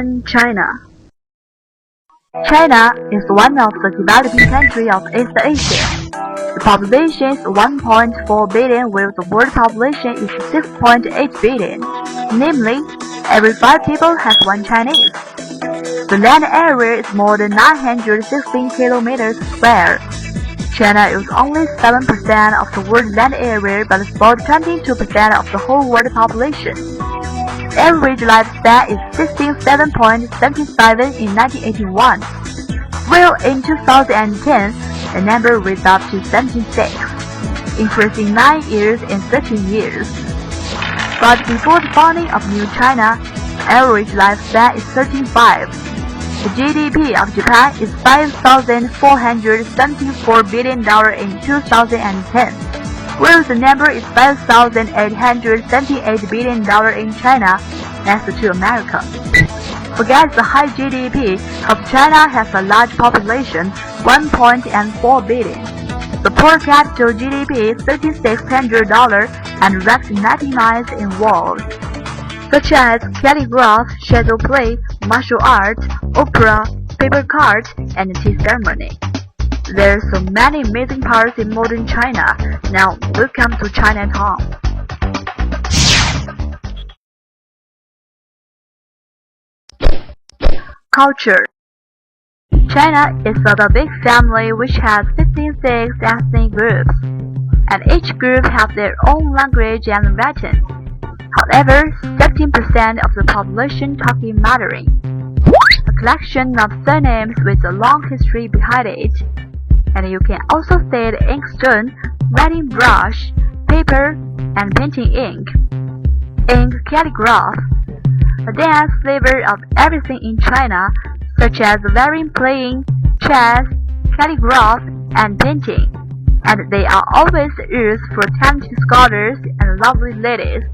1. China. China is one of the developing countries of East Asia. The population is 1.4 billion, where the world population is 6.8 billion. Namely, every 5 people has one Chinese. The land area is more than 916 kilometers square. China is only 7% of the world land area, but it's about 22% of the whole world population. The average lifespan is 67.77 in 1981, while in 2010 the number rose up to 76, increasing 9 years in 13 years. But before the founding of New China, the average lifespan is 35. The GDP of Japan is $5,474 billion in 2010, whereas the number is $5,878 billion in China, next to America. Forget the high GDP, because China has a large population, 1.4 billion. The per capita GDP is $3,600 and ranks 99th in world, such as calligraphy, shadow play, martial arts, opera, paper cards, and tea ceremony. There are so many amazing parts in modern China. Now, welcome to Chinatown. Culture. China is a big family which has 56 ethnic groups, and each group has their own language and writing. However, 17% of the population talk in Mandarin, a collection of surnames with a long history behind it. And you can also see the inkstone, writing brush, paper, and painting ink. Ink calligraphy, a dance flavor of everything in China, such as violin playing, chess, calligraphy, and painting. And they are always used for talented scholars and lovely ladies.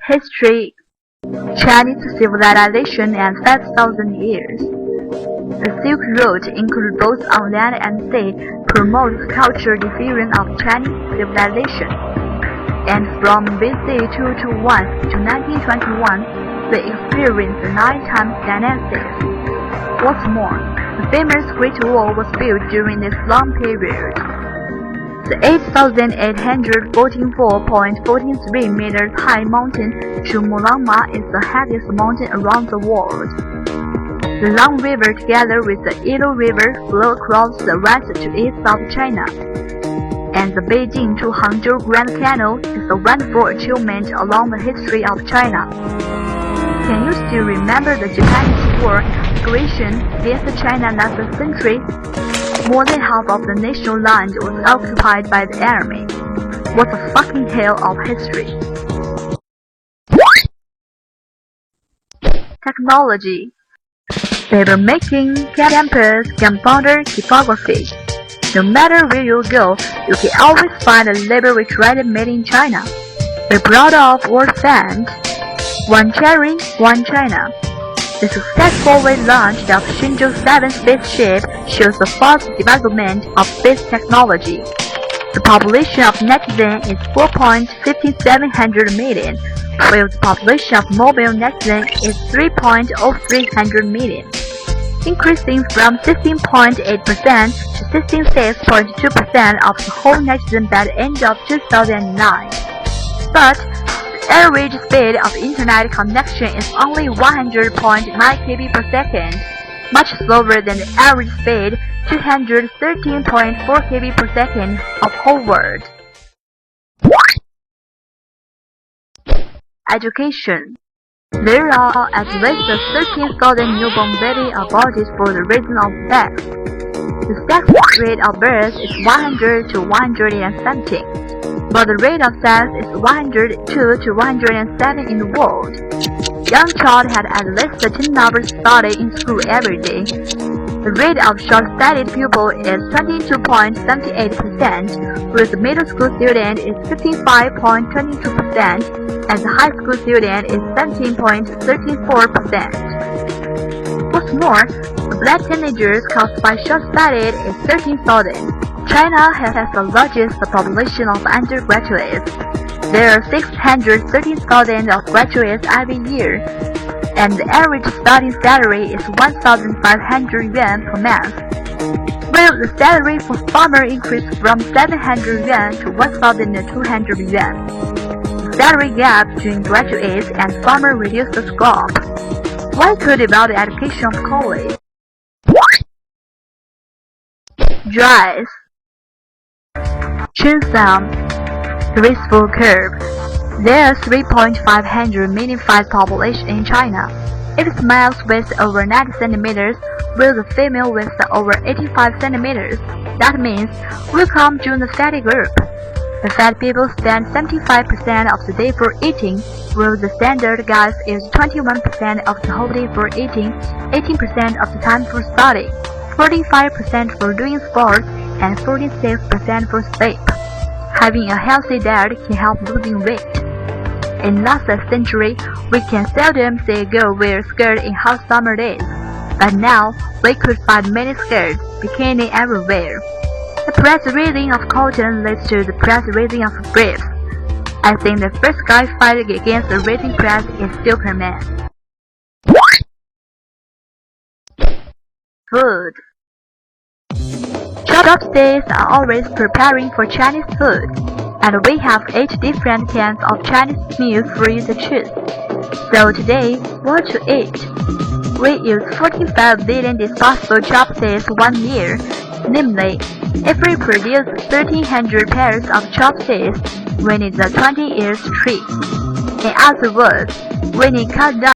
History. Chinese civilization and 5,000 years. The Silk Road includes both on land and sea, promotes cultural diffusion of Chinese civilization. And from BC 221 to 1921, they experienced 9 times dynasties. What's more, the famous Great Wall was built during this long period. The 8,844.43 meters high mountain Chumulangma is the highest mountain around the world. The Long River together with the Yellow River flow across the west to east of China. And the Beijing to Hangzhou Grand Canal is a wonderful achievement along the history of China. Can you still remember the Japanese war aggression against China last century? More than half of the national land was occupied by the enemy. What a fucking hell of history. Technology. Paper making, campus, gunpowder, typography. No matter where you go, you can always find a label which written made in China. We're proud of world fans. One cherry, one China. The successfully launched of Shenzhou 7 spaceship shows the fast development of space technology. The population of netizens is 4.5700 million, while the population of mobile netizens is 3.0300 million, increasing from 16.8% to 66.2% of the whole netizen by the end of 2009. But the average speed of internet connection is only 100.9 kb per second, much slower than the average speed 213.4 kb per second of whole world. Education. There are at least 13,000 newborn babies aborted for the reason of sex. The sex rate of birth is 100 to 117, but the rate of sex is 102 to 107 in the world. Young child had at least 10 hours study in school every day. The rate of short-sighted pupil is 22.78%, whereas the middle school student is 55.22%, and the high school student is 17.34%. What's more, the black teenagers caused by short-sighted is 13,000. China has the largest population of undergraduates. There are 613,000 of graduates every year, and the average starting salary is 1,500 yuan per month. Will the salary for farmer increase from 700 yuan to 1,200 yuan? The salary gap between graduates and farmer reduced the scope. Why could about the education of college? Drive. Checksum. Graceful curve. There are 3.500 million fat population in China. If males weighs over 90 centimeters, while the female weighs over 85 centimeters, that means we come to the fatty group. The fat people spend 75% of the day for eating, while the standard guys is 21% of the whole day for eating, 18% of the time for studying, 45% for doing sports, and 46% for sleep. Having a healthy diet can help losing weight. In last century, we can seldom see a girl wear skirts in hot summer days, but now we could find many skirts, bikini everywhere. The price raising of cotton leads to the price raising of briefs. I think the first guy fighting against the raising price is Superman. Food. Chopsticks are always preparing for Chinese food, and we have 8 different kinds of Chinese meals for you to choose. So today, what to eat? We use 45 billion disposable chopsticks 1 year. Namely, if we produce 1,300 pairs of chopsticks, we need a 20 years tree. In other words, we need cut down